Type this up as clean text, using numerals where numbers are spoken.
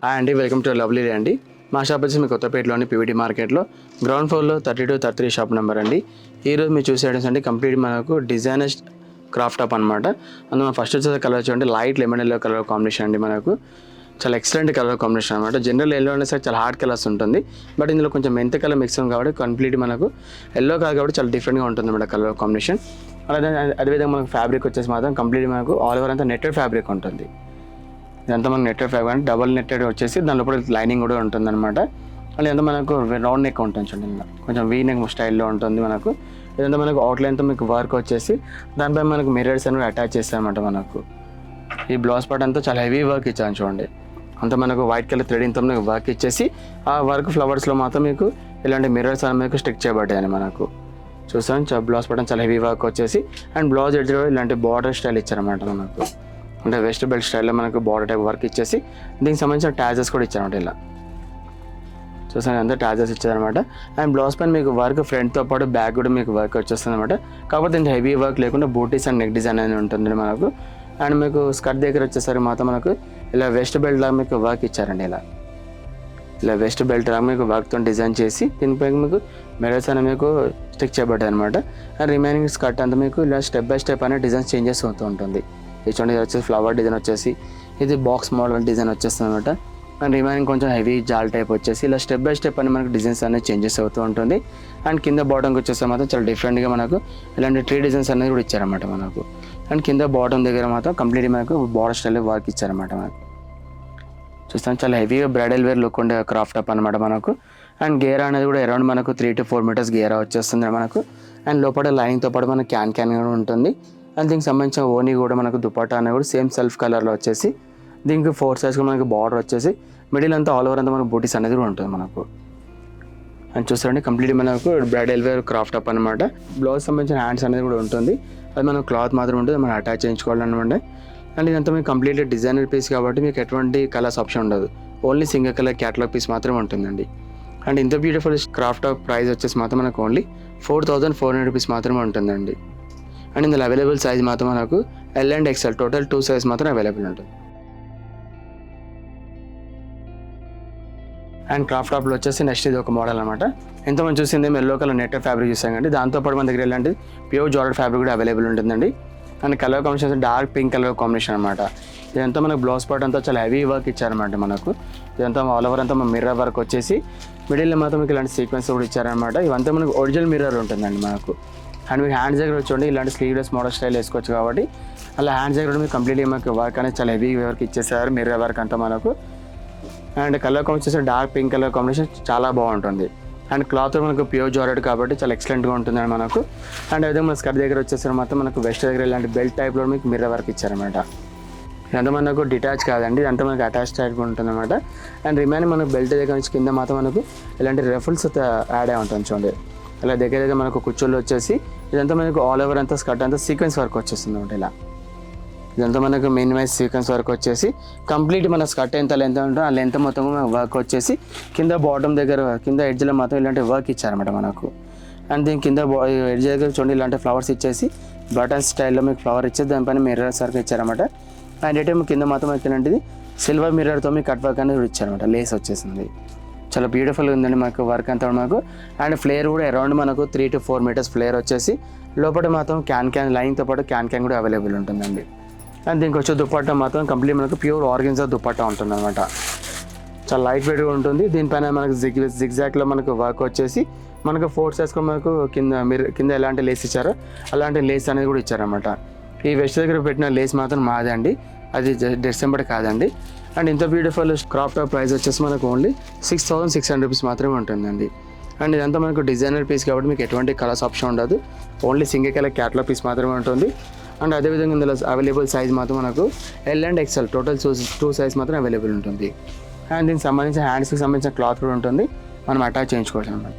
Hi అండి, welcome to lovely అండి. మా షాప్ వచ్చి మీ కొత్తపేటలోని పీవీటీ మార్కెట్లో గ్రౌండ్ ఫ్లోర్లో 32-33 షాప్ నెంబర్ అండి. ఈరోజు మీరు చూసే ఐటమ్స్ అంటే కంప్లీట్ మనకు డిజైనర్ క్రాఫ్ట్ టాప్ అనమాట. అందులో ఫస్ట్ వచ్చేసి కలర్ చూడండి, light lemon yellow colour combination అండి. మనకు చాలా ఎక్సలెంట్ కలర్ కాంబినేషన్ అనమాట. జనరల్ ఎల్లో అనే సరే చాలా హార్డ్ కలర్స్ ఉంటుంది, బట్ ఇందులో కొంచెం మెంత్ కలర్ మిక్స్ ఉంది కాబట్టి కంప్లీట్ మనకు ఎల్లో కలర్ కాబట్టి చాలా డిఫరెంట్గా ఉంటుంది అనమాట కలర్ కాంబినేషన్. అలాగే అదేవిధంగా మనకు ఫ్యాబ్రిక్ వచ్చేసి మాత్రం కంప్లీట్ మనకు ఆల్ ఓవర్ అంతా నెట్టెడ్ ఫ్యాబ్రిక్ ఉంటుంది. ఇదంతా మనకు నెట్టెడ్ ఫ్యాబ్రిక్ అంటే డబల్ నెట్టెడ్ వచ్చేసి దాని లోపల లైనింగ్ కూడా ఉంటుంది అనమాట. అలా ఇదంతా మనకు రౌండ్ నెక్ ఉంటుంది చూడండి, కొంచెం వీ నెక్ స్టైల్లో ఉంటుంది మనకు. ఇదంతా మనకు అవుట్లైన్తో మీకు వర్క్ వచ్చేసి దానిపై మనకు మిర్రర్స్ అనేవి అటాచ్ చేస్తారనమాట. మనకు ఈ బ్లౌజ్ పార్ట్ అంతా చాలా హెవీ వర్క్ ఇచ్చాను చూడండి. అంతా మనకు వైట్ కలర్ థ్రెడింగ్తో మీకు వర్క్ ఇచ్చేసి ఆ వర్క్ ఫ్లవర్స్లో మాత్రం మీకు ఇలాంటి మిర్రర్స్ అనేవి మీకు స్టిక్ చేయబడ్డాయని మనకు చూస్తాను. బ్లౌజ్ పార్ట్ చాలా హెవీ వర్క్ వచ్చేసి అండ్ బ్లౌజ్ ఎడ్జ్ ఇలాంటి బార్డర్ స్టైల్ ఇచ్చారన్నమాట. మనకు అంటే వెస్ట్ బెల్ట్ స్టైల్లో మనకు బార్డర్ టైప్ వర్క్ ఇచ్చేసి దీనికి సంబంధించిన ట్యాజెస్ కూడా ఇచ్చారన్నమాట. ఇలా చూసాను, అంతా ట్యాజెస్ ఇచ్చారనమాట. అండ్ బ్లౌజ్ పైన మీకు వర్క్ ఫ్రంట్తో పాటు బ్యాక్ కూడా మీకు వర్క్ వచ్చేస్తుంది అనమాట. కాకపోతే ఇంత హెవీ వర్క్ లేకుండా బూటీస్ అండ్ నెక్ డిజైన్ అనేది ఉంటుంది మనకు. అండ్ మీకు స్కర్ట్ దగ్గర వచ్చేసరికి మాత్రం మనకు ఇలా వెస్ట్ బెల్ట్ లాగా మీకు వర్క్ ఇచ్చారండి. ఇలా వెస్ట్ బెల్ట్ లాగా మీకు వర్క్తో డిజైన్ చేసి దీనిపై మీకు మిర్రర్స్ అనేవి మీకు స్టిక్ చేయబడ్డాయి అనమాట. అండ్ రిమైనింగ్ స్కర్ట్ అంతా మీకు ఇలా స్టెప్ బై స్టెప్ అనే డిజైన్ చేంజెస్ అవుతూ ఉంటుంది. చూడండి, ఇది వచ్చేసి ఫ్లవర్ డిజైన్ వచ్చేసి ఇది బాక్స్ మోడల్ డిజైన్ వచ్చేస్తుంది అనమాట. అండ్ రిమైనింగ్ కొంచెం హెవీ జాల్ టైప్ వచ్చేసి ఇలా స్టెప్ బై స్టెప్ అని మనకు డిజైన్స్ అనేది చేంజెస్ అవుతూ ఉంటుంది. అండ్ కింద బాటంకి వచ్చేస్తే మాత్రం చాలా డిఫరెంట్గా మనకు ఇలాంటి 3 డిజైన్స్ అనేది కూడా ఇచ్చారన్నమాట మనకు. అండ్ కింద బాటం దగ్గర మాత్రం కంప్లీట్గా మనకు బార్డర్ స్టైల్ వర్క్ ఇచ్చారన్నమాట. మనకు చూస్తాం చాలా హెవీగా బ్రైడల్ వేర్ లుక్ ఉండే క్రాఫ్ట్ టాప్ అనమాట మనకు. అండ్ గేరా అనేది కూడా అరౌండ్ మనకు 3 to 4 మీటర్స్ గేరా వచ్చేస్తుంది మనకు. అండ్ లోపల లైనింగ్తో పాటు మనకు క్యాన్ కూడా ఉంటుంది. అండ్ దీనికి సంబంధించిన ఓనీ కూడా మనకు దుపట్టా అనేది కూడా సేమ్ సెల్ఫ్ కలర్లో వచ్చేసి దీనికి 4 సైజ్గా మనకు బార్డర్ వచ్చేసి మిడిల్ అంతా ఆల్ ఓవర్ అంతా మనకు బూటీస్ అనేది కూడా ఉంటుంది మనకు. అండ్ చూస్తారండి, కంప్లీట్ మనకు బ్రైడల్ వేర్ క్రాఫ్ట్ టాప్ అనమాట. బ్లౌజ్ సంబంధించిన హ్యాండ్స్ అనేది కూడా ఉంటుంది, అది మనకు క్లాత్ మాత్రం ఉంటుంది, మనం అటాచ్ చేయించుకోవాలన్నమాట. అండ్ ఇదంతా మీకు కంప్లీట్లీ డిజైనర్ పీస్ కాబట్టి మీకు ఎటువంటి కలర్స్ ఆప్షన్ ఉండదు, only single colour catalogue piece మాత్రమే ఉంటుందండి. అండ్ ఇంత బ్యూటిఫుల్ క్రాఫ్ట్ టాప్ ప్రైస్ వచ్చేసి మాత్రం మనకు ఓన్లీ 4400 రూపీస్ మాత్రమే ఉంటుందండి. అండ్ ఇందులో అవైలబుల్ సైజ్ మాత్రం మనకు L and XL total 2 size మాత్రం అవైలబుల్ ఉంటుంది. అండ్ క్రాఫ్ట్ టాప్లో వచ్చేసి నెక్స్ట్ ఇది ఒక మోడల్ అనమాట. ఎంతమంది చూసింది ఎల్లో కలర్ నెట్ ఫ్యాబ్రిక్ చూసాం కండి, దాంతోపాటు మన దగ్గర ఇలాంటి ప్యూర్ జార్జెట్ ఫ్యాబ్రిక్ కూడా అవైలబుల్ ఉంటుందండి. And colour combination dark pink colour combination అనమాట. ఇదంతా మనకు బ్లౌజ్ పార్ట్ అంతా చాలా హెవీ వర్క్ ఇచ్చారనమాట మనకు. ఇదంతా ఆల్ ఓవర్ అంతా మన మిర్రర్ వర్క్ వచ్చేసి మిడిల్లో మాత్రం మీకు ఇలాంటి సీక్వెన్స్ కూడా ఇచ్చారనమాట. ఇవంతా మనకు ఒరిజినల్ మిర్రర్ ఉంటుందండి మనకు. అండ్ మీకు హ్యాండ్స్ దగ్గర వచ్చి ఇలాంటి స్లీవ్లెస్ మోడల్ స్టైల్ వేసుకోవచ్చు కాబట్టి అలా హ్యాండ్స్ దగ్గర మీకు కంప్లీట్గా మనకు వర్క్ అనేది చాలా హెవీ వర్క్ ఇచ్చేసారు, మిర్రర్ వర్క్ అంతా మనకు. And colour combination dark pink colour combination చాలా బాగుంటుంది. అండ్ క్లాత్ మనకు ప్యూర్ జార్జెట్ కాబట్టి చాలా ఎక్సలెంట్గా ఉంటుందండి మనకు. అండ్ అదే మన స్కర్ట్ దగ్గర వచ్చేసరికి మాత్రం మనకు వెస్ట్ దగ్గర ఇలాంటి బెల్ట్ టైప్లో మీకు మిర్రర్ వర్క్ ఇచ్చారనమాట. ఇదంతా మనకు డిటాచ్ కాదండి, ఇదంతా మనకు అటాచ్ టైప్ ఉంటుంది అనమాట. అండ్ రిమైనింగ్ మనకు బెల్ట్ దగ్గర నుంచి కింద మాత్రం మనకు ఇలాంటి రెఫుల్స్ యాడ్ అయి ఉంటుంది చూడండి. అలా దగ్గర దగ్గర మనకు కుచ్చుళ్ళు వచ్చేసి ఇదంతా మనకు ఆల్ ఓవర్ అంతా స్కర్ట్ అంతా సీక్వెన్స్ వర్క్ వచ్చేస్తుంది అనమాట. ఇలా ఇదంతా మనకు మినిమైజ్ సీక్వెన్స్ వర్క్ వచ్చేసి కంప్లీట్ మన స్కర్ట్ ఎంత లెంత్ ఉంటుందో ఆ లెంత్ మొత్తం వర్క్ వచ్చేసి కింద బాటమ్ దగ్గర కింద ఎడ్జ్లో మాత్రం ఇలాంటి వర్క్ ఇచ్చారన్నమాట మనకు. అండ్ దీని కింద ఎడ్జ్ దగ్గర చూడండి ఇలాంటి ఫ్లవర్స్ ఇచ్చేసి బటన్ స్టైల్లో మీకు ఫ్లవర్ ఇచ్చేసి దానిపైన మిర్రర్స్ వర్క్ ఇచ్చారన్నమాట. అండ్ అయితే కింద మాత్రం ఇలాంటిది సిల్వర్ మిర్రర్తో మీకు కట్ వర్క్ అనేది ఇచ్చారన్నమాట. లేస్ వచ్చేసింది, చాలా బ్యూటిఫుల్గా ఉందండి మనకు వర్క్ అంతా మనకు. అండ్ ఫ్లేర్ కూడా అరౌండ్ మనకు 3 to 4 మీటర్స్ ఫ్లేర్ వచ్చేసి లోపల మాత్రం క్యాన్ లైన్తో పాటు క్యాన్ కూడా అవైలబుల్ ఉంటుందండి. అండ్ దీనికి వచ్చే దుపట్టా మాత్రం కంప్లీట్ మనకు ప్యూర్ ఆర్గెన్జా దుపట్టా ఉంటుంది అనమాట. చాలా లైట్ వెయిట్గా ఉంటుంది. దీనిపైన మనకు జిగ్జాగ్లో మనకు వర్క్ వచ్చేసి మనకు 4 సైజ్గా మనకు కింద ఎలాంటి లేస్ ఇచ్చారో అలాంటి లేస్ అనేది కూడా ఇచ్చారనమాట. ఈ వెస్ట్ దగ్గర పెట్టిన లేస్ మాత్రం మాదే అండి, అది డిసెంబర్ కాదండి. అండ్ ఇంత బ్యూటిఫుల్ క్రాఫ్ట్ టాప్ ప్రైస్ వచ్చేసి మనకు ఓన్లీ 6600 రూపీస్ మాత్రమే ఉంటుందండి. అండ్ ఇదంతా మనకు డిజైనర్ పీస్ కాబట్టి మీకు ఎటువంటి కలర్స్ ఆప్షన్ ఉండదు, only single colour catalogue piece మాత్రమే ఉంటుంది. అండ్ అదేవిధంగా ఇందులో అవైలబుల్ సైజ్ మాత్రం మనకు L and XL total 2 size మాత్రం అవైలబుల్ ఉంటుంది. అండ్ దీనికి సంబంధించిన హ్యాండ్స్కి సంబంధించిన క్లాత్ కూడా ఉంటుంది, మనం అటాచ్ చేయించుకోవచ్చు అనమాట.